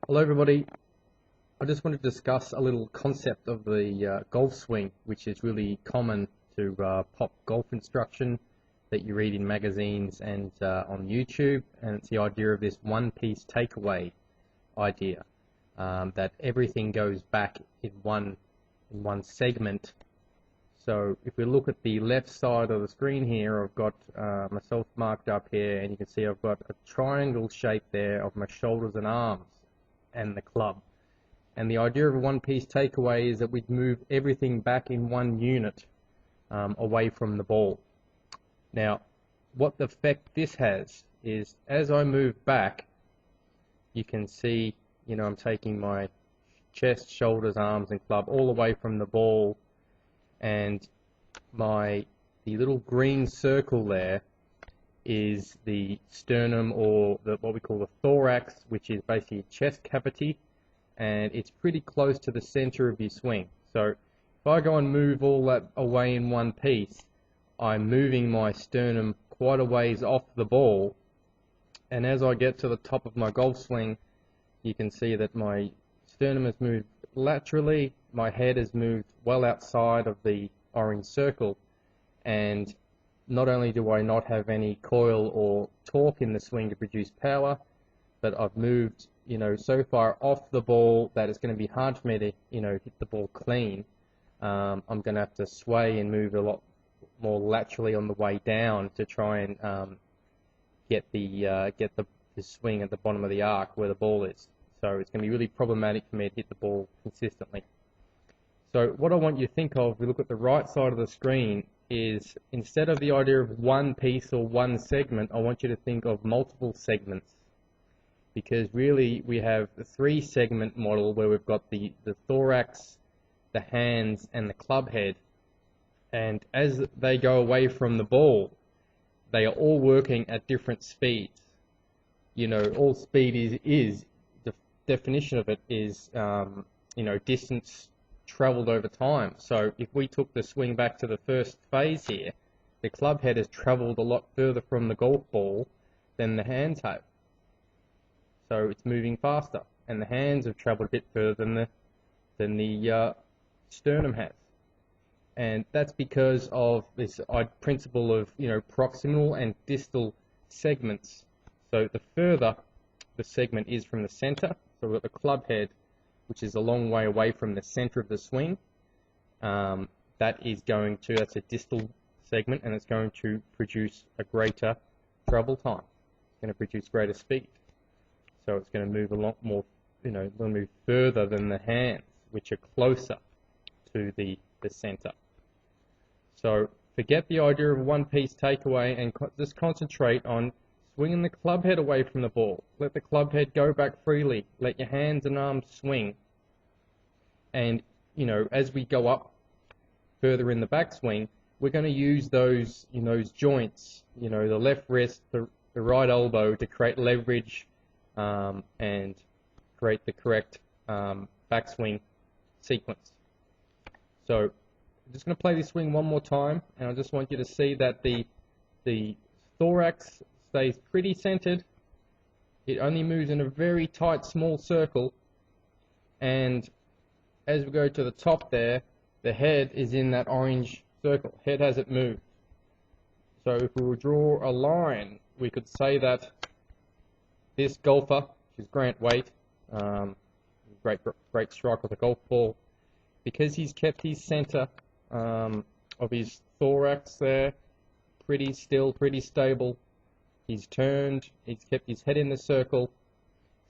Hello everybody, I just want to discuss a little concept of the golf swing, which is really common to pop golf instruction that you read in magazines and on YouTube, and it's the idea of this one-piece takeaway idea, that everything goes back in one segment. So if we look at the left side of the screen here, I've got myself marked up here, and you can see I've got a triangle shape there of my shoulders and arms and the club. And the idea of a one-piece takeaway is that we move everything back in one unit away from the ball. Now, what the effect this has is as I move back, you can see, I'm taking my chest, shoulders, arms, and club all away from the ball, and the little green circle there is the sternum, or what we call the thorax, which is basically a chest cavity, and it's pretty close to the center of your swing. So if I go and move all that away in one piece, I'm moving my sternum quite a ways off the ball, and as I get to the top of my golf swing, you can see that my sternum has moved laterally, my head has moved well outside of the orange circle, and not only do I not have any coil or torque in the swing to produce power, but I've moved, so far off the ball that it's going to be hard for me to, hit the ball clean. I'm going to have to sway and move a lot more laterally on the way down to try and get the swing at the bottom of the arc where the ball is. So it's going to be really problematic for me to hit the ball consistently. So what I want you to think of, if we look at the right side of the screen, is instead of the idea of one piece or one segment, I want you to think of multiple segments. Because really we have the three-segment model where we've got the thorax, the hands, and the club head. And as they go away from the ball, they are all working at different speeds. All speed is the definition of it is, distance traveled over time. So if we took the swing back to the first phase here, the club head has traveled a lot further from the golf ball than the hands have. So it's moving faster, and the hands have traveled a bit further than the sternum has. And that's because of this principle of proximal and distal segments. So the further the segment is from the center, so we've got the club head, which is a long way away from the center of the swing. That's a distal segment, and it's going to produce a greater travel time. It's going to produce greater speed. So it's going to move a lot more, move further than the hands, which are closer to the center. So forget the idea of one-piece takeaway and just concentrate on swinging the club head away from the ball. Let the club head go back freely. Let your hands and arms swing. And, as we go up further in the backswing, we're going to use those joints, the left wrist, the right elbow, to create leverage and create the correct backswing sequence. So I'm just going to play this swing one more time, and I just want you to see that the thorax stays pretty centered. It only moves in a very tight, small circle, and as we go to the top there, the head is in that orange circle. Head hasn't moved. So if we would draw a line, we could say that this golfer, which is Grant Waite, great strike with a golf ball, because he's kept his center of his thorax there pretty still, pretty stable. He's turned, he's kept his head in the circle,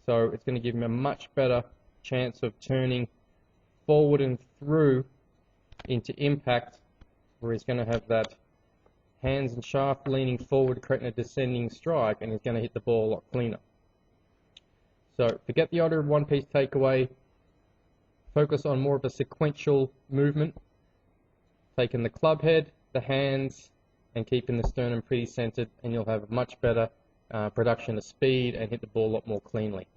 so it's going to give him a much better chance of turning forward and through into impact, where he's going to have that hands and shaft leaning forward, creating a descending strike, and he's going to hit the ball a lot cleaner. So forget the idea of one-piece takeaway. Focus on more of a sequential movement, taking the club head, the hands, and keeping the sternum pretty centered, and you'll have a much better production of speed and hit the ball a lot more cleanly.